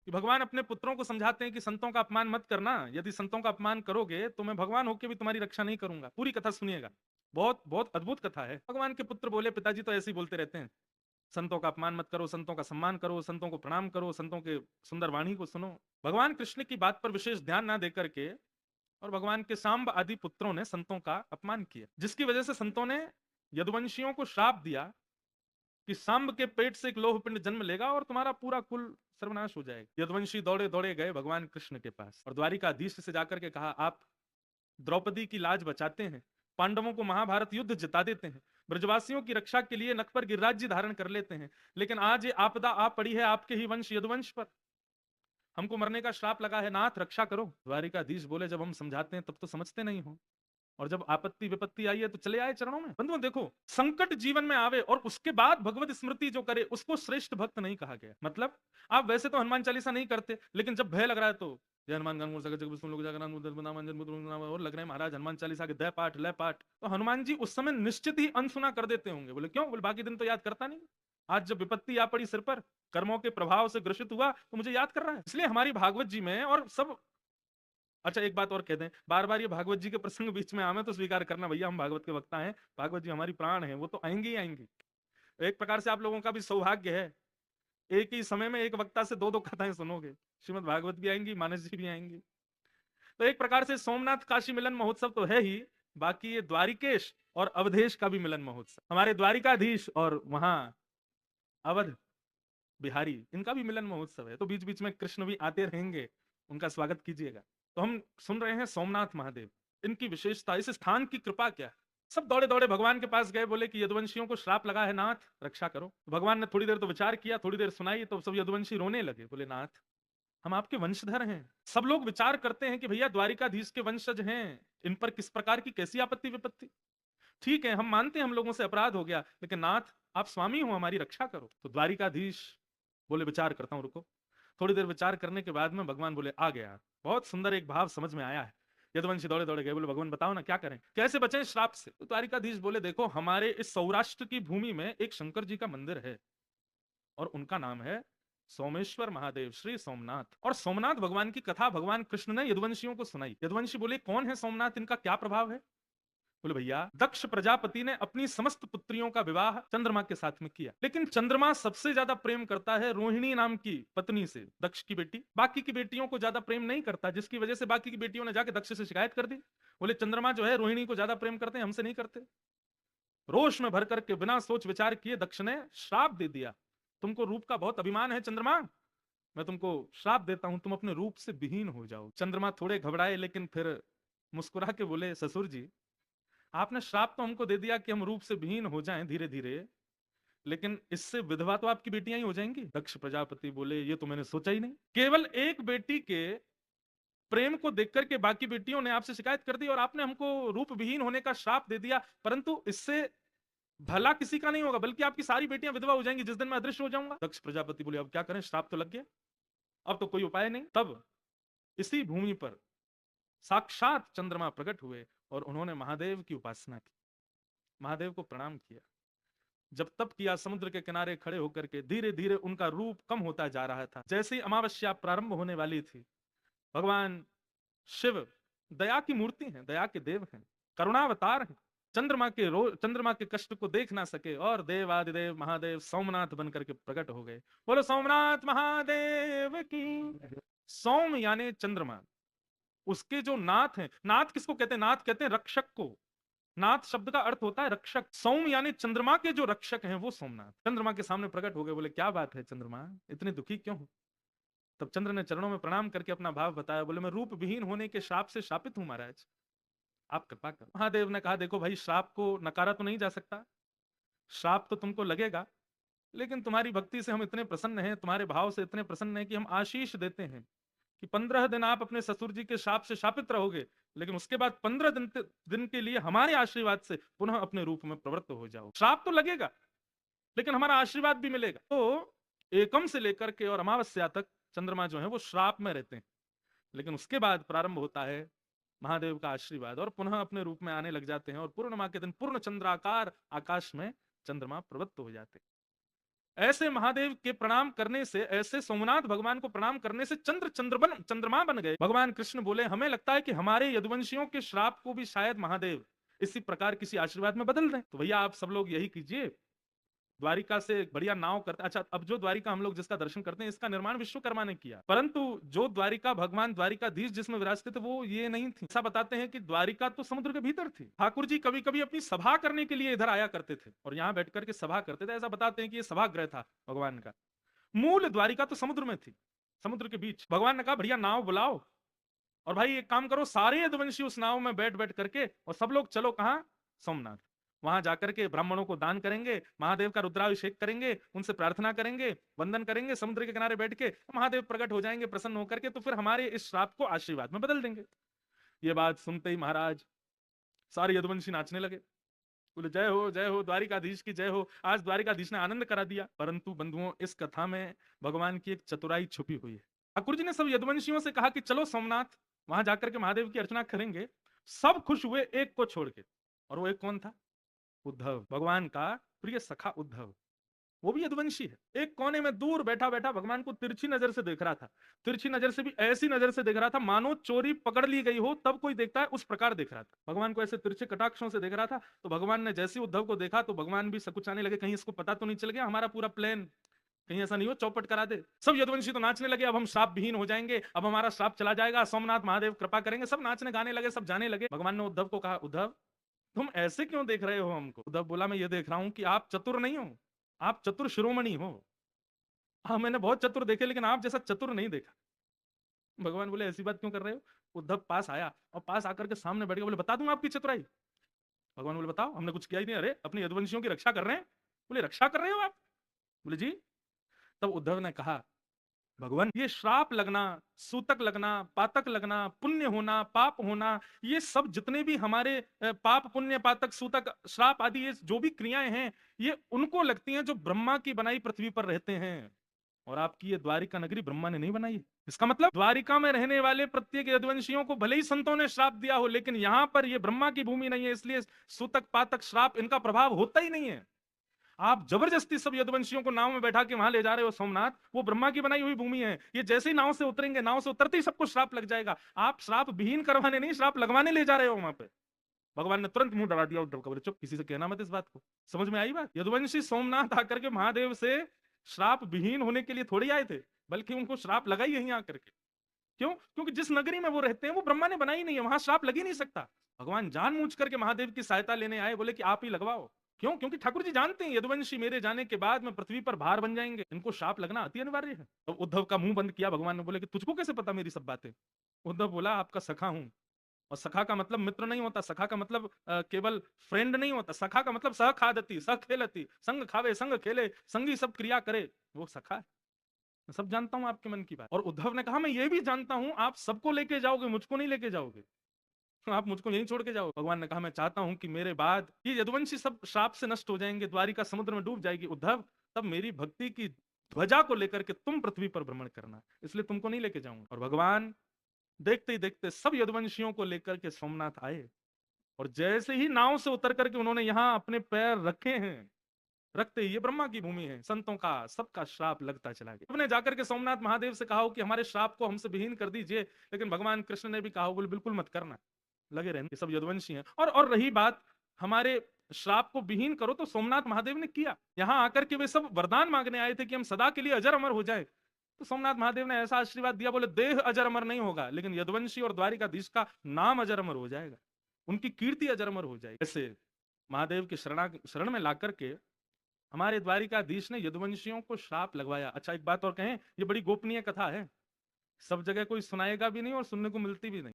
कि भगवान अपने पुत्रों को समझाते हैं कि संतों का अपमान मत करना, यदि संतों का अपमान करोगे तो मैं भगवान होकर भी तुम्हारी रक्षा नहीं करूंगा। पूरी कथा सुनिएगा, बहुत बहुत अद्भुत कथा है। भगवान के पुत्र बोले, पिताजी तो ऐसे ही बोलते रहते हैं, संतों का अपमान मत करो, संतों का सम्मान करो, संतों को प्रणाम करो, संतों के सुंदर वाणी को सुनो। भगवान कृष्ण की बात पर विशेष ध्यान ना देकर के और भगवान के सांब आदि पुत्रों ने संतों का अपमान किया, जिसकी वजह से संतों ने यदुवंशियों को श्राप दिया कि सांब के पेट से एक लोह पिंड जन्म लेगा और तुम्हारा पूरा कुल सर्वनाश हो जाएगा। यदुवंशी दौड़े दौड़े गए भगवान कृष्ण के पास और द्वारिकाधीश से जाकर के कहा, आप द्रौपदी की लाज बचाते हैं, पांडवों को महाभारत युद्ध जिता देते हैं, ब्रजवासियों की रक्षा के लिए नख पर गिरिराज्य धारण कर लेते हैं, लेकिन आज ये आपदा आ पड़ी है आपके ही वंश यदुवंश पर, हमको मरने का श्राप लगा है, नाथ रक्षा करो। द्वारिकाधीश बोले, जब हम समझाते हैं तब तो समझते नहीं हो, और जब आपत्ति विपत्ति आई है तो चले आए चरणों में। बंधुओं देखो, संकट जीवन में आवे और उसके बाद भगवत स्मृति जो करे उसको श्रेष्ठ भक्त नहीं कहा गया। मतलब आप वैसे तो हनुमान चालीसा नहीं करते, लेकिन जब भय लग रहा है तो जय हनुमान ज्ञान गुण सागर जगत बिस्मृत लोक जागरण और लग रहे हैं महाराज हनुमान चालीसा के दय पाठ लय पाठ, तो हनुमान जी उस समय निश्चित ही अनसुना कर देते होंगे। बोले क्यों? बोले बाकी दिन तो याद करता नहीं, आज जब विपत्ति आ पड़ी सिर पर, कर्मों के प्रभाव से ग्रसित हुआ तो मुझे याद कर रहा है। इसलिए हमारी भागवत जी में और सब। अच्छा एक बात और कह दें, बार बार ये भागवत जी के प्रसंग बीच में आवे तो स्वीकार करना भैया, हम भागवत के वक्ता हैं, भागवत जी हमारी प्राण है, वो तो आएंगे ही आएंगे। एक प्रकार से आप लोगों का भी सौभाग्य है, एक ही समय में एक वक्ता से दो दो कथाएं सुनोगे, श्रीमद भागवत भी आएंगी, मानस जी भी आएंगी। तो एक प्रकार से सोमनाथ काशी मिलन महोत्सव तो है ही, बाकी ये द्वारिकेश और अवधेश का भी मिलन महोत्सव, हमारे द्वारिकाधीश और वहां अवध बिहारी, इनका भी मिलन महोत्सव है। तो बीच बीच में कृष्ण भी आते रहेंगे, उनका स्वागत कीजिएगा। तो हम सुन रहे हैं सोमनाथ महादेव, इनकी विशेषता, इस स्थान की कृपा क्या है। सब दौड़े दौड़े भगवान के पास गए, बोले कि यदुवंशियों को श्राप लगा है, नाथ रक्षा करो। भगवान ने थोड़ी देर तो विचार किया, थोड़ी देर सुनाई, तो सब यदुवंशी रोने लगे, बोले नाथ हम आपके वंशधर हैं। सब लोग विचार करते हैं कि भैया द्वारिकाधीश के वंशज हैं, इन पर किस प्रकार की कैसी आपत्ति विपत्ति। ठीक है, हम मानते हैं हम लोगों से अपराध हो गया, लेकिन नाथ आप स्वामी हो, हमारी रक्षा करो। तो द्वारिकाधीश बोले विचार करता हूं, रुको। थोड़ी देर विचार करने के बाद में भगवान बोले, आ गया, बहुत सुंदर एक भाव समझ में आया है। यदुवंशी दौड़े दौड़े गए, बोले भगवान बताओ ना क्या करें, कैसे बचें श्राप से। तो द्वारिकाधीश बोले, देखो हमारे इस सौराष्ट्र की भूमि में एक शंकर जी का मंदिर है और उनका नाम है सोमेश्वर महादेव श्री सोमनाथ। और सोमनाथ भगवान की कथा भगवान कृष्ण ने यदुवंशियों को सुनाई। यदुवंशी बोले कौन है सोमनाथ, इनका क्या प्रभाव है। बोले भैया दक्ष प्रजापति ने अपनी समस्त पुत्रियों का विवाह चंद्रमा के साथ में किया, लेकिन चंद्रमा सबसे ज्यादा प्रेम करता है रोहिणी नाम की पत्नी से, दक्ष की बेटी, बाकी की बेटियों को ज्यादा प्रेम नहीं करता, जिसकी वजह से बाकी की बेटियों ने जाके दक्ष से शिकायत कर दी। बोले चंद्रमा जो है रोहिणी को ज्यादा प्रेम करते हैं, हमसे नहीं करते। रोष में भर करके बिना सोच विचार किए दक्ष ने श्राप दे दिया, तुमको रूप का बहुत अभिमान है चंद्रमा, मैं तुमको श्राप देता हूं, तुम अपने रूप से विहीन हो जाओ। चंद्रमा थोड़े घबराए, लेकिन फिर मुस्कुरा के बोले, ससुर जी आपने श्राप तो हमको दे दिया कि हम रूप से विहीन हो जाएं धीरे धीरे, लेकिन इससे विधवा तो आपकी बेटियां ही हो जाएंगी। दक्ष प्रजापति बोले, ये तो मैंने सोचा ही नहीं, केवल एक बेटी के प्रेम को देख करके बाकी बेटियों ने आपसे शिकायत कर दी और आपने हमको रूप विहीन होने का श्राप दे दिया, परंतु इससे भला किसी का नहीं होगा, बल्कि आपकी सारी बेटियां विधवा हो जाएंगी जिस दिन मैं अदृश्य हो जाऊंगा। दक्ष प्रजापति बोले, अब क्या करें, श्राप तो लग गया, अब तो कोई उपाय नहीं। तब इसी भूमि पर साक्षात चंद्रमा प्रकट हुए और उन्होंने महादेव की उपासना की, महादेव को प्रणाम किया। जब तप किया, समुद्र के किनारे खड़े होकर के धीरे धीरे उनका रूप कम होता जा रहा था। जैसे ही अमावस्या प्रारंभ होने वाली थी, भगवान शिव दया की मूर्ति हैं, दया के देव हैं, करुणावतार हैं, चंद्रमा के कष्ट को देख ना सके और देवादिदेव महादेव सोमनाथ बनकर के प्रकट हो गए। बोलो सोमनाथ महादेव की। सोम यानी चंद्रमा, उसके जो नाथ हैं, नाथ किसको कहते हैं, नाथ कहते हैं रक्षक को, नाथ शब्द का अर्थ होता है रक्षक। सोम यानी चंद्रमा के जो रक्षक हैं वो सोमनाथ चंद्रमा के सामने प्रकट हो गए। बोले क्या बात है चंद्रमा, इतने दुखी क्यों हो। तब चंद्र ने चरणों में प्रणाम करके अपना भाव बताया। बोले मैं रूप विहीन होने के श्राप से शापित हूं महाराज, आप कृपा करो। महादेव ने कहा, देखो भाई श्राप को नकारा तो नहीं जा सकता, श्राप तो तुमको लगेगा, लेकिन तुम्हारी भक्ति से हम इतने प्रसन्न हैं, तुम्हारे भाव से इतने प्रसन्न हैं कि हम आशीष देते हैं कि 15 दिन आप अपने ससुर जी के शाप से शापित रहोगे, लेकिन उसके बाद 15 दिन के लिए हमारे आशीर्वाद से पुनः अपने रूप में प्रवृत्त हो जाओ। श्राप तो लगेगा लेकिन हमारा आशीर्वाद भी मिलेगा। तो एकम से लेकर के और अमावस्या तक चंद्रमा जो है वो श्राप में रहते हैं, लेकिन उसके बाद प्रारंभ होता है महादेव का आशीर्वाद और पुनः अपने रूप में आने लग जाते हैं और पूर्णिमा के दिन पूर्ण चंद्राकार आकाश में चंद्रमा प्रवृत्त हो जाते हैं। ऐसे महादेव के प्रणाम करने से, ऐसे सोमनाथ भगवान को प्रणाम करने से चंद्रमा बन गए। भगवान कृष्ण बोले हमें लगता है कि हमारे यदुवंशियों के श्राप को भी शायद महादेव इसी प्रकार किसी आशीर्वाद में बदल दें। तो भैया आप सब लोग यही कीजिए, द्वारिका से बढ़िया नाव करते। अच्छा, अब जो द्वारिका हम लोग जिसका दर्शन करते हैं, इसका निर्माण विश्वकर्मा ने किया, परंतु जो द्वारिका भगवान द्वारिकाधीश जिसमें विराजते थे वो ये नहीं थी। ऐसा बताते हैं कि द्वारिका तो समुद्र के भीतर थी। ठाकुर जी कभी कभी अपनी सभा करने के लिए इधर आया करते थे और यहाँ बैठ करके सभा करते थे। ऐसा बताते हैं कि ये सभागृह था भगवान का। मूल द्वारिका तो समुद्र में थी, समुद्र के बीच। भगवान ने कहा बढ़िया नाव बुलाओ और भाई एक काम करो, सारे यदुवंशी उस नाव में बैठ बैठ करके और सब लोग चलो कहां, सोमनाथ। वहां जाकर के ब्राह्मणों को दान करेंगे, महादेव का रुद्राभिषेक करेंगे, उनसे प्रार्थना करेंगे, वंदन करेंगे, समुद्र के किनारे बैठ के महादेव प्रकट हो जाएंगे प्रसन्न होकर के, तो फिर हमारे इस श्राप को आशीर्वाद में बदल देंगे। ये बात सुनते ही महाराज सारे यदुवंशी नाचने लगे, बोले जय हो द्वारिकाधीश की जय हो। आज द्वारिकाधीश ने आनंद करा दिया। परंतु बंधुओं, इस कथा में भगवान की एक चतुराई छुपी हुई है। ठाकुर जी ने सब यदुवंशियों से कहा कि चलो सोमनाथ, वहां जाकर के महादेव की अर्चना करेंगे। सब खुश हुए एक को छोड़ के, और वो एक कौन था? उद्धव, भगवान का प्रिय सखा उद्धव, वो भी यदुवंशी है। एक कोने में दूर बैठा बैठा भगवान को तिरछी नजर से देख रहा था। तिरछी नजर से भी ऐसी नजर से देख रहा था मानो चोरी पकड़ ली गई हो तब कोई देखता है उस प्रकार देख रहा था। भगवान को ऐसे तिरछे कटाक्षों से देख रहा था। तो भगवान ने जैसे उद्धव को देखा तो भगवान भी सकुचाने लगे, कहीं इसको पता तो नहीं चल गया हमारा पूरा प्लान, कहीं ऐसा नहीं हो चौपट करा दे। सब यदुवंशी तो नाचने लगे, अब हम श्राप विहीन हो जाएंगे, अब हमारा श्राप चला जाएगा, सोमनाथ महादेव कृपा करेंगे। सब नाचने गाने लगे, सब जाने लगे। भगवान ने उद्धव को कहा, उद्धव तुम ऐसे क्यों देख रहे हो हमको? उद्धव बोला, मैं ये देख रहा हूं कि आप चतुर नहीं हो, आप चतुर शिरोमणि हो। हाँ, मैंने बहुत चतुर देखे लेकिन आप जैसा चतुर नहीं देखा। भगवान बोले ऐसी बात क्यों कर रहे हो? उद्धव पास आया और पास आकर के सामने बैठ के बोले, बता दूं आपकी चतुराई? भगवान बोले, बताओ। हमने कुछ किया ही नहीं। अरे अपने यदुवंशियों की रक्षा कर रहे हैं। बोले, रक्षा कर रहे हो आप? बोले जी। तब उद्धव ने कहा, भगवान ये श्राप लगना, सूतक लगना, पातक लगना, पुण्य होना, पाप होना, ये सब जितने भी हमारे पाप पुण्य पातक सूतक श्राप आदि ये जो भी क्रियाएं हैं, ये उनको लगती हैं जो ब्रह्मा की बनाई पृथ्वी पर रहते हैं। और आपकी ये द्वारिका नगरी ब्रह्मा ने नहीं बनाई। इसका मतलब द्वारिका में रहने वाले प्रत्येक यदुवंशियों को भले ही संतों ने श्राप दिया हो, लेकिन यहां पर ये ब्रह्मा की भूमि नहीं है, इसलिए सूतक पातक श्राप इनका प्रभाव होता ही नहीं है। आप जबरदस्ती सब यदुवंशियों को नाव में बैठा के वहां ले जा रहे हो सोमनाथ, वो ब्रह्मा की बनाई हुई भूमि है। ये जैसे ही नाव से उतरेंगे, नाव से उतरते ही सबको श्राप लग जाएगा। आप श्राप विहीन करवाने नहीं, श्राप लगवाने ले जा रहे हो वहां पे। भगवान ने तुरंत मुंह डरा दिया उद्धव का, बोले चुप, किसी से कहना मत इस बात को। समझ में आई बात? यदुवंशी सोमनाथ आकर के महादेव से श्राप विहीन होने के लिए थोड़ी आए थे, बल्कि उनको श्राप लगा ही यहीं आकर के। क्यों? क्योंकि जिस नगरी में वो रहते हैं वो ब्रह्मा ने बनाई नहीं है, वहां श्राप लग ही नहीं सकता। भगवान जानबूझ करके महादेव की सहायता लेने आए, बोले कि आप ही लगवाओ। क्यों? क्योंकि ठाकुर जी जानते हैं यदुवंशी मेरे जाने के बाद में पृथ्वी पर भार बन जाएंगे, इनको शाप लगना अति अनिवार्य है। तो उद्धव का मुंह बंद किया भगवान ने, बोले कि तुझको कैसे पता मेरी सब बातें? उद्धव बोला, आपका सखा हूं। और सखा का मतलब मित्र नहीं होता, सखा का मतलब केवल फ्रेंड नहीं होता। सखा का मतलब सह खादती, सह खेलती, संग खावे संग खेले, संगी सब क्रिया करे, वो सखा है। मैं सब जानता हूं आपके मन की बात। और उद्धव ने कहा, मैं ये भी जानता हूं आप सबको लेके जाओगे, मुझको नहीं लेके जाओगे, आप मुझको यहीं छोड़ के जाओ। भगवान ने कहा, मैं चाहता हूं कि मेरे बाद ये यदुवंशी सब श्राप से नष्ट हो जाएंगे, द्वारिका समुद्र में डूब जाएगी। उद्धव, तब मेरी भक्ति की ध्वजा को लेकर के तुम पृथ्वी पर भ्रमण करना, इसलिए तुमको नहीं लेके जाऊंगा। और भगवान देखते ही देखते सब यदुवंशियों को लेकर के सोमनाथ आए। और जैसे ही नाव से उतर करके उन्होंने यहां अपने पैर रखे हैं, रखते ही, ये ब्रह्मा की भूमि है, संतों का सबका श्राप लगता चला गया। अपने जाकर के सोमनाथ महादेव से कहा हो कि हमारे श्राप को हमसे विहीन कर दीजिए, लेकिन भगवान कृष्ण ने भी कहा, बोले बिल्कुल मत करना, लगे रहने, ये सब यदुवंशी हैं। और रही बात हमारे श्राप को विहीन करो, तो सोमनाथ महादेव ने किया। यहां आकर के वे सब वरदान मांगने आए थे कि हम सदा के लिए अजर अमर हो जाए। तो सोमनाथ महादेव ने ऐसा आशीर्वाद दिया, बोले देह अजर अमर नहीं होगा, लेकिन यदुवंशी और द्वारिकाधीश का नाम अजर अमर हो जाएगा, उनकी कीर्ति अजर अमर हो जाएगी। ऐसे महादेव के शरण में लाकर के हमारे द्वारिकाधीश ने यदुवंशियों को श्राप लगवाया। अच्छा, एक बात और कहें, ये बड़ी गोपनीय कथा है, सब जगह कोई सुनाएगा भी नहीं और सुनने को मिलती भी नहीं।